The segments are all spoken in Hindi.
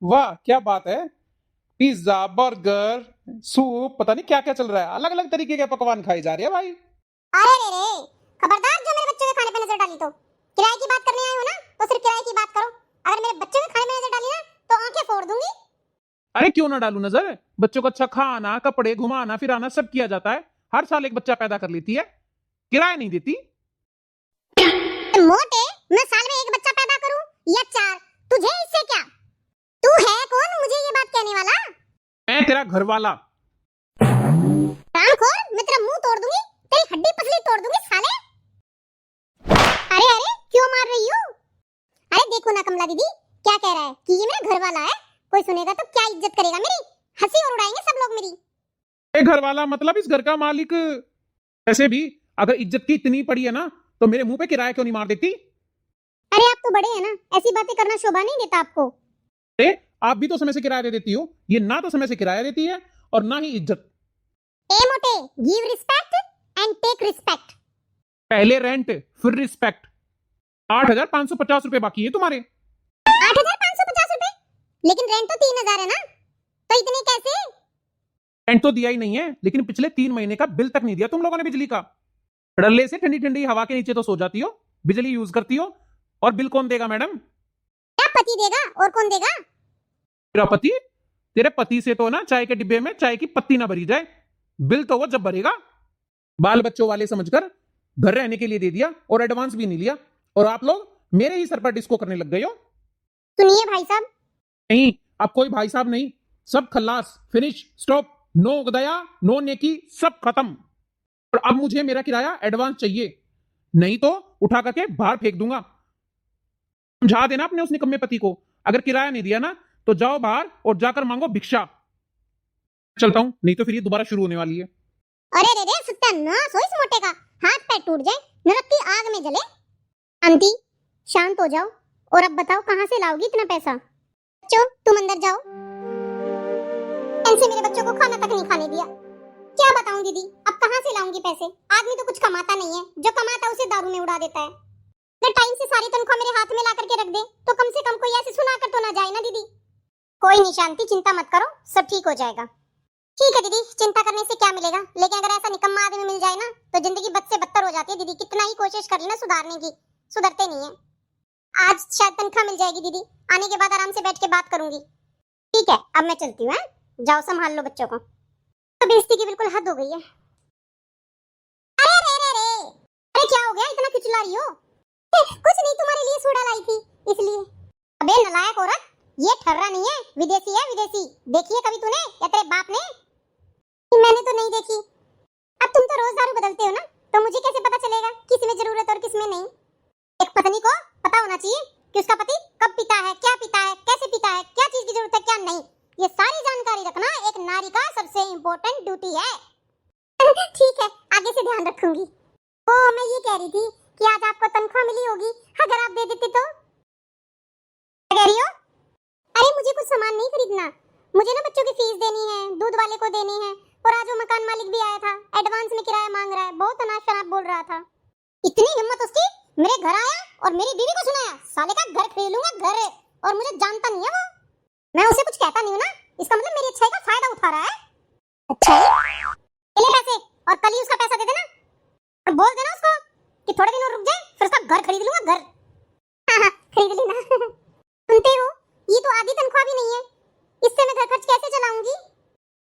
वाह क्या बात है। पिज्जा, बर्गर, सूप, पता नहीं क्या क्या चल रहा है। अलग अलग तरीके के पकवान खाए जा रहे हैं भाई। अरे रे रे, खबरदार जो मेरे बच्चों के खाने पे नजर डाली तो। किराए की बात करने आए हो ना, तो सिर्फ किराए की बात करो। अगर मेरे बच्चों के खाने पे नजर डाली ना, तो आंखें फोड़ दूंगी। अरे क्यों ना डालू नजर। बच्चों को अच्छा खाना, कपड़े, घुमाना फिराना सब किया जाता है। हर साल एक बच्चा पैदा कर लेती है, किराया नहीं देती। मोटे, मैं साल में एक बच्चा पैदा करूं या चार, तुझे इससे क्या? तू है कौन मुझे ये बात कहने वाला? मैं तेरा घर वाला। रामखोर, मैं तेरा मुंह तोड़ दूंगी, तेरी हड्डी पसली तोड़ दूंगी साले। अरे अरे, क्यों मार रही हो? अरे देखो ना कमला दीदी, क्या कह रहा है कि ये मेरा घर वाला है। कोई सुनेगा तो क्या इज्जत करेगा मेरी? हंसी और उड़ाएंगे सब लोग मेरी। घर वाला मतलब इस घर का मालिक। ऐसे भी अगर इज्जत की इतनी पड़ी है ना, तो मेरे मुंह पे किराया क्यों नहीं मार देती। अरे आप तो बड़े हैं ना, ऐसी बातें करना शोभा नहीं देता आपको। अरे आप भी तो समय से किराया दे देती हो। ये ना तो समय से किराया देती है और ना ही इज्जत। ए मोटे, give respect and take respect. पहले रेंट फिर रिस्पेक्ट। 8,550 रुपए बाकी है तुम्हारे। 8,550 रुपए? लेकिन रेंट तो 3,000 है ना, तो इतने कैसे? रेंट तो दिया ही नहीं है, लेकिन पिछले 3 महीने का बिल तक नहीं दिया तुम लोगों ने बिजली का। डल्ले से ठंडी ठंडी हवा के नीचे तो सो जाती हो, बिजली यूज करती हो, और बिल कौन देगा मैडम। क्या पति देगा और कौन देगा? तेरा पति। तेरे पति से तो ना चाय के डिब्बे में चाय की पत्ती ना भरी जाए। बिल तो वो जब भरेगा। बाल बच्चों वाले समझकर घर रहने के लिए दे दिया और एडवांस भी नहीं लिया, और आप लोग मेरे ही सर पर डिस्को करने लग गए हो। सुनिए भाई साहब। नहीं, अब कोई भाई साहब नहीं। सब खल्लास, फिनिश, स्टॉप। नो गदया, नो नेकी, सब खत्म। और अब मुझे मेरा किराया एडवांस चाहिए, नहीं तो उठा करके बाहर फेंक दूंगा। समझा देना अपने उस निकम्मे पति को। अगर किराया नहीं दिया ना, तो जाओ बाहर और जाकर मांगो भिक्षा। चलता हूं, नहीं तो फिर ये दोबारा शुरू होने वाली है। अरे रे रे, सत्यानाश हो इस मोटे का। हाथ पैर टूट जाए, नरक की आग में जले। आंटी, शांत हो जाओ और अब बताओ कहां से लाओगी इतना पैसा? बच्चों, तुम अंदर जाओ। इनसे मेरे बच्चों को खाना तक नहीं खाने दिया। क्या बताऊं दीदी, अब कहां से लाऊंगी पैसे? आदमी तो कुछ कमाता नहीं है, जो कमाता है उसे दारू में उड़ा देता है। अगर टाइम से सारी तनख्वाह मेरे हाथ में ला करके रख दे, तो कम से कम कोई ऐसे सुना कर तो ना जाए ना दीदी। कोई नहीं शांति, चिंता मत करो, सब ठीक हो जाएगा। ठीक है दीदी, चिंता करने से क्या मिलेगा, लेकिन अगर ऐसा निकम्मा आदमी मिल जाए ना, तो जिंदगी बद से बदतर हो जाती है दीदी। कितना ही कोशिश कर ली ना सुधारने की, सुधरते नहीं है। आज शायद तनख्वाह मिल जाएगी दीदी, आने के बाद आराम से बैठ के बात करूंगी। ठीक है, अब मैं चलती हूँ। जाओ संभाल लो बच्चों को। तो बेइज्जती की बिल्कुल हद हो गई है। अरे रे रे रे, अरे क्या हो गया, इतना क्यों चिल्ला रही हो? कुछ नहीं, तुम्हारे लिए सोडा लाई थी इसलिए। अबे नालायक औरत, ये ठर्रा नहीं है, विदेशी है विदेशी। देखी है कभी तूने या तेरे बाप ने? मैंने तो नहीं देखी। अब तुम तो रोज दारू बदलते हो ना, तो मुझे कैसे पता चलेगा किस में जरूरत और किस में नहीं? एक पत्नी को पता होना चाहिए कि उसका पति कब पीता है, क्या पीता है, कैसे पीता है, क्या चीज की जरूरत है, क्या नहीं। ये सारी जानकारी रखना एक नारी का सबसे इम्पोर्टेंट ड्यूटी है। ठीक है, आगे से ध्यान रखूंगी। ओ, मैं ये कह रही थी कि आज आपको तनख्वाह मिली होगी, अगर आप दे देते तो। क्या कह रही हो? अरे मुझे कुछ सामान नहीं खरीदना, मुझे ना बच्चों की फीस देनी है, दूध वाले को देनी है, और आज वो मकान मालिक भी आया था, एडवांस में किराया मांग रहा है। बहुत अनाप शनाप बोल रहा था। इतनी हिम्मत उसकी, मेरे घर आया और मेरी बीवी को सुनाया। साले का घर खरीद लूंगा, घर है, और मुझे जानता नहीं है वो। मैं उसे कुछ कहता नहीं हूं ना, इसका मतलब मेरी अच्छाई का फायदा उठा रहा है। अच्छाई ले पैसे, और कल ही उसका पैसा दे देना, और बोल देना उसको कि थोड़े दिन और रुक जाए, फिर उसका घर खरीद लूंगा, घर। हाँ हाँ, खरीद लेना। सुनते हो, ये तो आधी तनख्वाह भी नहीं है, इससे मैं घर खर्च कैसे चलाऊंगी?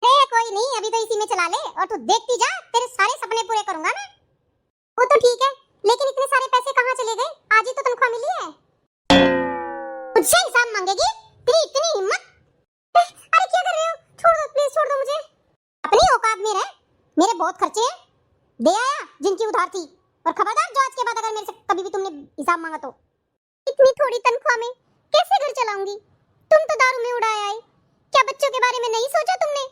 अरे कोई नहीं, अभी तो इसी में चला ले, और तू देखती जा, तेरे सारे सपने पूरे करूंगा मैं। वो तो ठीक है, लेकिन इतने सारे पैसे कहाँ चले गए? आज ही तो तनख्वाह मिली है। मुझसे हिसाब मांगेगी? तेरी इतनी हिम्मत? अरे क्या कर रहे हो? छोड़ दो प्लीज, छोड़ दो मुझे। अपनी औकात में रह, मेरे बहुत खर्चे हैं। दे आया जिनकी उधार थी, और खबरदार जो आज के बाद अगर मेरे से कभी भी तुमने हिसाब मांगा तो। इतनी थोड़ी तनख्वाह में कैसे घर चलाऊंगी? तुम तो दारू में उड़ाया है, क्या बच्चों के बारे में नहीं सोचा तुमने?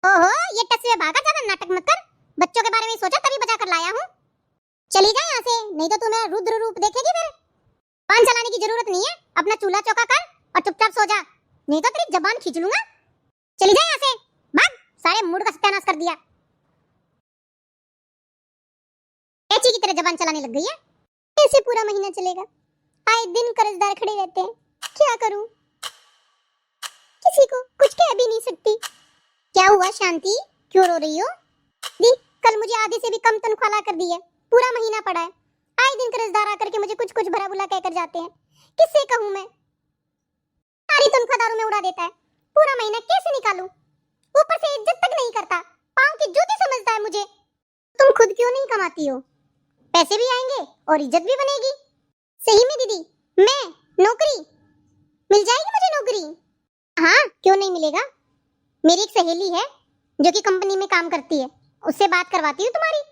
ओहो, ये टसवे भागा, ज्यादा नाटक मत कर। बच्चों के बारे में सोचा तभी बचा कर लाया हूँ। चली जा यहाँ से, नहीं तो तू मेरा रुद्र रूप देखेगी फिर। पान चलाने की जरूरत नहीं है, अपना चूल्हा चौका कर और चुपचाप सो जा, नहीं तो तेरी जबान खींच लूंगा। चली जा यहाँ से, भाग। सारे मूड का सत्यानाश कर दिया। ऐसी की तरह जबान चलाने लग गई है। ऐसे पूरा महीना चलेगा, आए दिन कर्जदार खड़े रहते हैं, क्या करूं? शांति, क्यों रो रही हो? दी, कल मुझे आधे से भी कम तनख्वाह ला कर दी है। पूरा महीना पड़ा है। आए दिन कर्जदार आकर के मुझे कुछ कुछ भरा बुला कहकर जाते हैं। किससे कहूँ मैं? सारी तनख्वाह दारू में उड़ा देता है। पूरा महीना कैसे निकालूं? ऊपर से इज्जत तक नहीं करता। पाँव की जूती समझता है मुझे। तुम खुद क्यों नहीं कमाती हो? पैसे भी आएंगे और इज्जत भी बनेगी। सही में दीदी, मैं नौकरी मिल जाएगी मुझे नौकरी? हाँ, क्यों नहीं मिलेगा। मेरी एक सहेली है जो कि कंपनी में काम करती है, उससे बात करवाती हूँ तुम्हारी।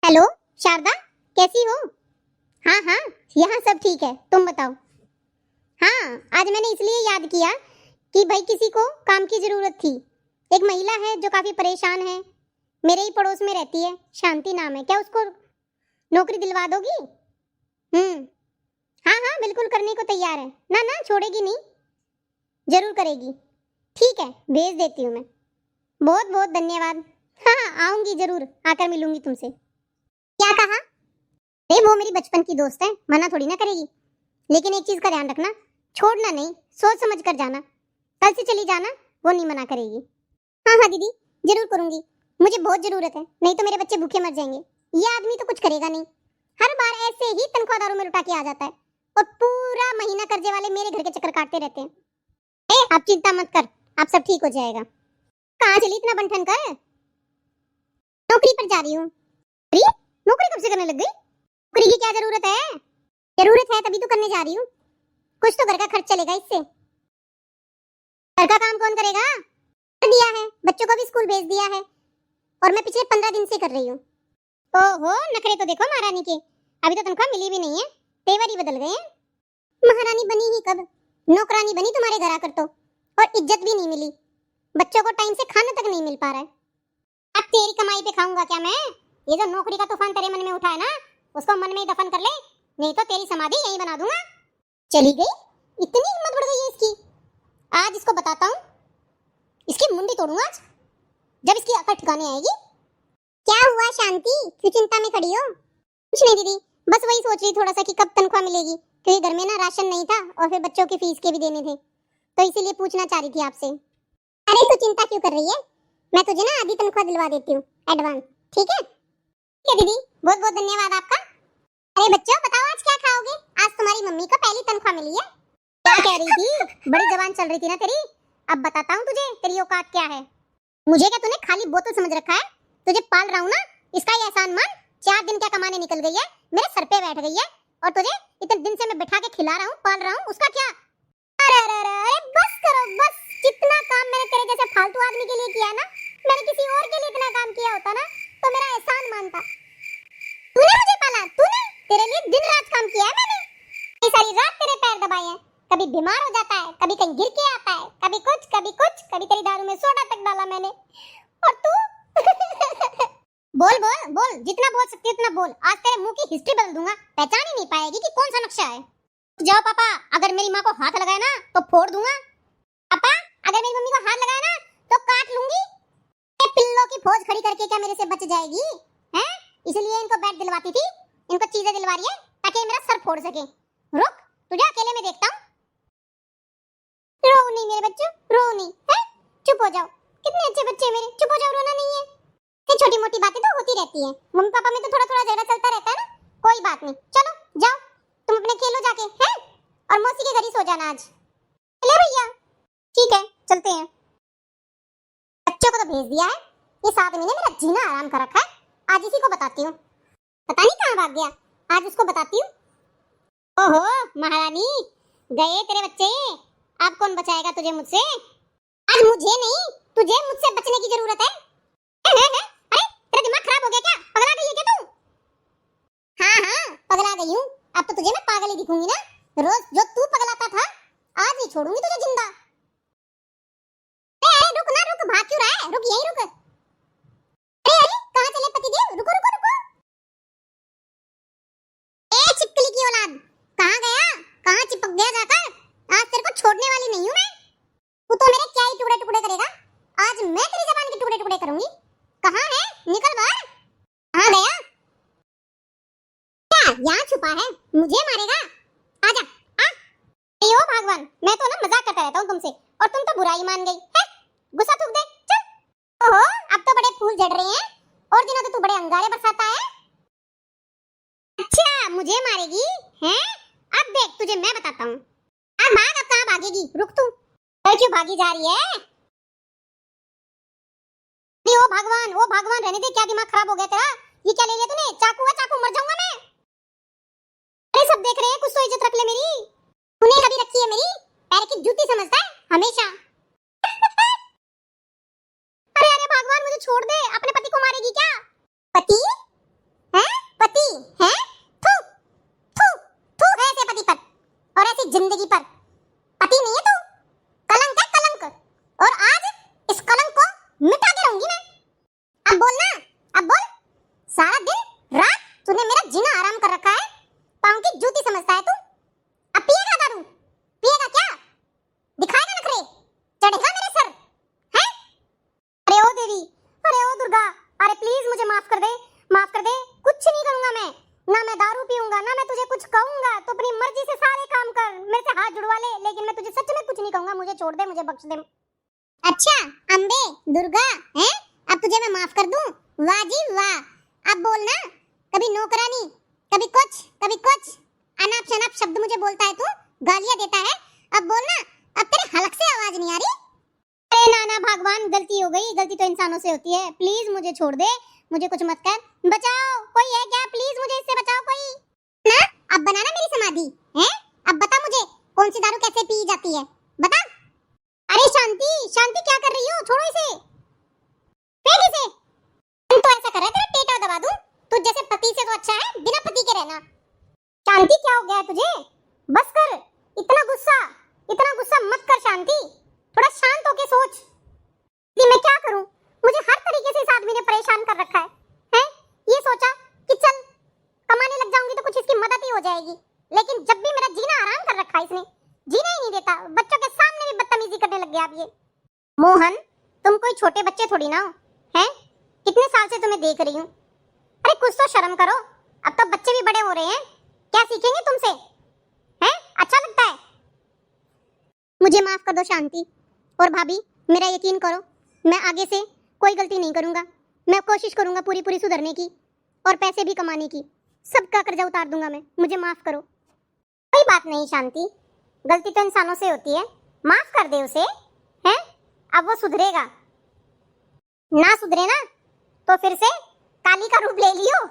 हेलो शारदा, कैसी हो? हाँ हाँ, यहाँ सब ठीक है, तुम बताओ। हाँ, आज मैंने इसलिए याद किया कि भाई किसी को काम की जरूरत थी। एक महिला है जो काफी परेशान है, मेरे ही पड़ोस में रहती है, शांति नाम है। क्या उसको नौकरी दिलवा दोगी? हाँ हाँ, बिल्कुल करने को तैयार है। ना ना, छोड़ेगी नहीं, जरूर करेगी। ठीक है, भेज देती हूँ मैं। बहुत बहुत धन्यवाद। हाँ हाँ, आऊंगी जरूर, आकर मिलूंगी तुमसे। क्या कहा? अरे वो मेरी बचपन की दोस्त है, मना थोड़ी ना करेगी। लेकिन एक चीज का ध्यान रखना, छोड़ना नहीं, सोच समझ कर जाना। कल से चली जाना, वो नहीं मना करेगी। हाँ हाँ दीदी, जरूर करूंगी। मुझे बहुत जरूरत है, नहीं तो मेरे बच्चे भूखे मर जाएंगे। ये आदमी तो कुछ करेगा नहीं, हर बार ऐसे ही तनख्वाहदारों में लुटा के आ जाता है और पूरा महीना कर्जे वाले मेरे घर के चक्कर काटते रहते हैं। आप चिंता मत कर, आप सब ठीक हो जाएगा। कहाँ चली इतना बंठन कर? नौकरी पर जा रही हूँ। अरे नौकरी कब से करने लग गई? नौकरी की क्या जरूरत है? जरूरत है तभी तो करने जा रही हूँ। कुछ तो घर का खर्च चलेगा इससे। घर का काम कौन करेगा? कर दिया है, बच्चों को भी स्कूल भेज दिया है और मैं पिछले 15 दिन से कर रही हूँ। ओहो, नखरे तो देखो महारानी के। अभी तो तनख्वाह मिली भी नहीं है, तेवर ही बदल गए हैं। महारानी बनी ही कब, नौकरानी बनी तुम्हारे घर आकर तो, और इज्जत भी नहीं मिली। बच्चों को टाइम से खाना तक नहीं मिल पा रहा है। अब तेरी कमाई पे खाऊंगा क्या मैं? ये जो नौकरी का तूफान तेरे मन में उठा है ना, उसको मन में ही दफन कर ले, नहीं तो तेरी समाधि यहीं बना दूंगा। चली गई, इतनी हिम्मत बढ़ गई है इसकी। आज इसको बताता हूँ, इसकी मुंडी तोड़ूंगा आज, जब इसकी अकल ठिकाने आएगी। क्या हुआ शांति, क्यों चिंता में खड़ी हो? कुछ नहीं दीदी, बस वही सोच रही थोड़ा सा कि कब तनख्वाह मिलेगी, क्योंकि घर में ना राशन नहीं था और फिर बच्चों की फीस के भी देने थे, तो इसीलिए पूछना चाह रही थी आपसे। अरे तू चिंता क्यों कर रही है, मैं तुझे ना आधी तनख्वाह दिलवा देती हूँ एडवांस, ठीक है? ठीक है दीदी, बहुत बहुत धन्यवाद आपका। अरे बच्चों बताओ आज क्या खाओगे? आज तुम्हारी मम्मी को पहली तनख्वाह मिली है। क्या कह रही थी? बड़ी जबान चल रही थी ना तेरी। अब बताता हूँ तुझे तेरी औकात क्या है। मुझे क्या तूने खाली बोतल समझ रखा है? तुझे पाल रहा हूँ ना, इसका ही एहसान मान। 4 दिन क्या कमाने निकल गई है, मेरे सर पे बैठ गई है, और तुझे इतने दिन से मैं बिठा के खिला रहा हूँ, पाल रहा हूँ, उसका क्या? अरे अरे अरे बस करो बस। जितना काम मैंने तेरे जैसे फालतू आदमी के लिए किया ना, मैंने किसी और के लिए इतना काम किया होता ना तो मेरा एहसान मानता। तूने मुझे पाला, तूने, तेरे लिए दिन रात काम किया है मैंने। सारी रात तेरे पैर दबाए हैं, कभी बीमार हो जाता है, कभी कहीं गिर के आता है, कभी कुछ कभी कुछ, कभी तेरी दारू में सोडा तक डाला मैंने। और तू बोल बोल बोल, जितना बोल सकती है उतना बोल। आज तेरे मुंह की हिस्ट्री बदल दूंगा, पहचान ही नहीं पाएगी कि कौन सा नक्शा है। जाओ पापा, अगर मेरी माँ को हाथ लगाया ना तो फोड़ दूंगा। पापा अगर मेरी मम्मी को हाथ लगाया ना तो काट लूंगी। पिल्लों की फौज खड़ी करके क्या मेरे से बच जाएगी हैं? इसलिए इनको बैट दिलवाती थी, इनको चीजें दिलवा रही है ताकि मेरा सर फोड़ सके। रुक, तुझे अकेले में देखता हूँ। रो नहीं मेरे बच्चों, रो नहीं है, चुप हो जाओ। कितने अच्छे बच्चे मेरे, चुप हो जाओ, रोना नहीं है। ये छोटी मोटी बातें तो होती रहती हैं, मम्मी पापा में तो थोड़ा थोड़ा झगड़ा चलता रहता है ना, कोई बात नहीं। चलो जाओ, तुम अपने खेलो जाके, हैं? और मौसी के घर ही सो जाना आज। ले भैया, ठीक है चलते हैं। बच्चों को तो भेज दिया है, ये 7 महीने मेरा जीना आराम कर रखा है। आज इसी को बताती हूँ, पता नहीं कहाँ भाग गया, आज उसको बताती हूँ। ओहो महारानी, गए तेरे बच्चे। अब कौन बचाएगा तुझे मुझसे? आज मुझे नहीं, तुझे मुझसे बचने की जरूरत है। अरे तेरा दिमाग खराब हो गया क्या? पगला गई है क्या तू? हाँ हाँ पगला गई हूँ, अब तो तुझे मैं पागल ही दिखूंगी ना। रोज जो तू पगलाता था, आज नहीं छोड़ूंगी तुझे जिंदा। अरे रुक ना, रुक, भाग क्यों रहा है? रुक, यहीं रुक। अरे कहाँ चले पतिदेव? रुको रुको रुको। ए छिपकली की औलाद, कहाँ गया? कहाँ चिपक गया जाकर? आज तेरे को छोड़ने वाली नहीं हूँ मैं। तू तो मेरे क्या ही टुकड़े टुकड़े करेगा, आज मैं तेरी जबान के टुकड़े टुकड़े करूंगी। कहाँ है? निकल बाहर। कहाँ गया? क्या यहाँ छुपा है? मुझे मारेगा? आजा आ। अयो भगवान, मैं तो ना मजाक करता रहता हूँ तुमसे और तुम तो बुराई मान गई है। गुस्सा थूक दे, चल। ओहो, अब तो बड़े फूल झड़ रहे हैं। और दिनों तो तू बड़े अंगारे बरसाता है। अच्छा, मुझे मारेगी हैं? अब देख तुझे मैं बताता हूँ। अब भाग, अब कहाँ भागेगी? रुक तू। क्यों भागी जा रही है? अरे ओ भगवान रहने दे, क्या दिमाग खराब हो गया तेरा? ये क्या ले लिया तूने? चाकू है, चाकू, मर जाऊंगा मैं। अरे सब देख रहे हैं, कुछ तो इज्जत रख ले मेरी। तूने कभी रखी है मेरी? पैर की जूती समझता है हमेशा। अरे अरे भगवान, मुझे छोड़ दे। अपने पति को मारेगी क्या? पति है? पति है? थू थू थू है ऐसे पति पर और ऐसी जिंदगी पर। पति नहीं है तू, कलंक है कलंक। और आज इस कलंक को मिटा के रहूंगी मैं। अब बोल ना, अब बोल। सारा दिन रात तूने मेरा जीना आराम कर रखा है। पाँव की जूती समझता है तू। अब पिएगा दारू? पिएगा क्या? दिखाएगा नखरे? चढ़ेगा मेरे सर हैं? अरे ओ देवी, अरे ओ दुर्गा, अरे प्लीज मुझे माफ कर दे, माफ कर दे। कुछ नहीं करूंगा मैं, ना मैं दारू पीऊंगा, ना मैं तुझे कुछ कहूंगा। तो अपनी मर्जी से सारे काम कर, मेरे से हाथ जुड़वा ले, लेकिन मैं तुझे सच में कुछ नहीं कहूंगा। मुझे छोड़ दे, मुझे बख्श दे। अच्छा अम्बे दुर्गा हैं? अब तुझे मैं माफ कर दूं? वाह जी वाह। अब बोल ना, कभी नौकरानी, कभी कुछ अनाप शनाप शब्द मुझे बोलता है तू, गालियां देता है। अब बोल ना, अब तेरे हलक से आवाज नहीं आ रही? अरे नाना भगवान, गलती हो गई। गलती तो इंसानों से होती है। प्लीज मुझे छोड़ दे, मुझे कुछ मत कर। बचाओ, कोई है क्या? प्लीज मुझे इससे बचाओ कोई ना। अब बनाना मेरी समाधि हैं? अब बता मुझे, कौन सी दारू कैसे पी जाती है, बता। अरे शांति, शांति क्या कर रही हो? छोड़ो इसे, फेंक इसे। तुम तो ऐसा कर रहा है, तेरा टेटा दबा दूं। तू जैसे पति से तो अच्छा है बिना पति के रहना। शांति क्या हो गया है तुझे? बस कर, इतना गुस्सा मत कर शांति। थोड़ा शांत होके सोच कि मैं क्या करूं। मुझे हर तरीके से इस आदमी ने परेशान कर रखा है। ये सोचा कि चल कमाने लग जाऊंगी तो कुछ इसकी मदद ही हो जाएगी, लेकिन जब भी मेरा जीना आराम कर रखा है इसने, जीना ही नहीं देता। बच्चों के सामने भी बदतमीजी करने लग गया अब ये। मोहन, तुम कोई छोटे बच्चे थोड़ी ना हो, हैं? कितने साल से तुम्हें देख रही हूँ। अरे कुछ तो शर्म करो। अब तो बच्चे भी बड़े हो रहे हैं, क्या सीखेंगे तुमसे? हैं? अच्छा लगता है? मुझे माफ कर दो शांति। और भाभी, मेरा यकीन करो, मैं आगे से कोई गलती नहीं करूंगा। मैं कोशिश करूंगा पूरी सुधरने की और पैसे भी कमाने की। सबका कर्जा उतार दूंगा मैं। मुझे माफ करो। कोई बात नहीं शांति, गलती तो इंसानों से होती है, माफ कर दे उसे हैं? अब वो सुधरेगा। ना सुधरे ना तो फिर से काली का रूप ले लियो।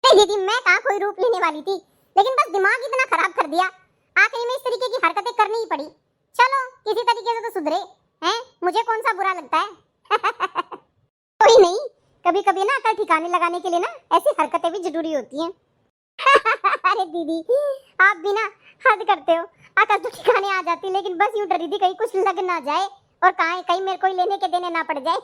नहीं दीदी, मैं कहाँ कोई रूप लेने वाली थी, लेकिन बस दिमाग इतना खराब कर दिया, आखिर में इस तरीके की हरकतें करनी ही पड़ी। चलो किसी तरीके से तो सुधरे हैं, मुझे कौन सा बुरा लगता है। कोई नहीं, कभी कभी ना अकल ठिकाने लगाने के लिए ना ऐसी हरकतें भी जरूरी होती हैं। अरे दीदी, आप भी ना हद करते हो। अकल तो ठिकाने आ जाती, लेकिन बस यूं डरी थी कहीं कुछ लग ना जाए और कहीं मेरे को ही लेने के देने ना पड़ जाए।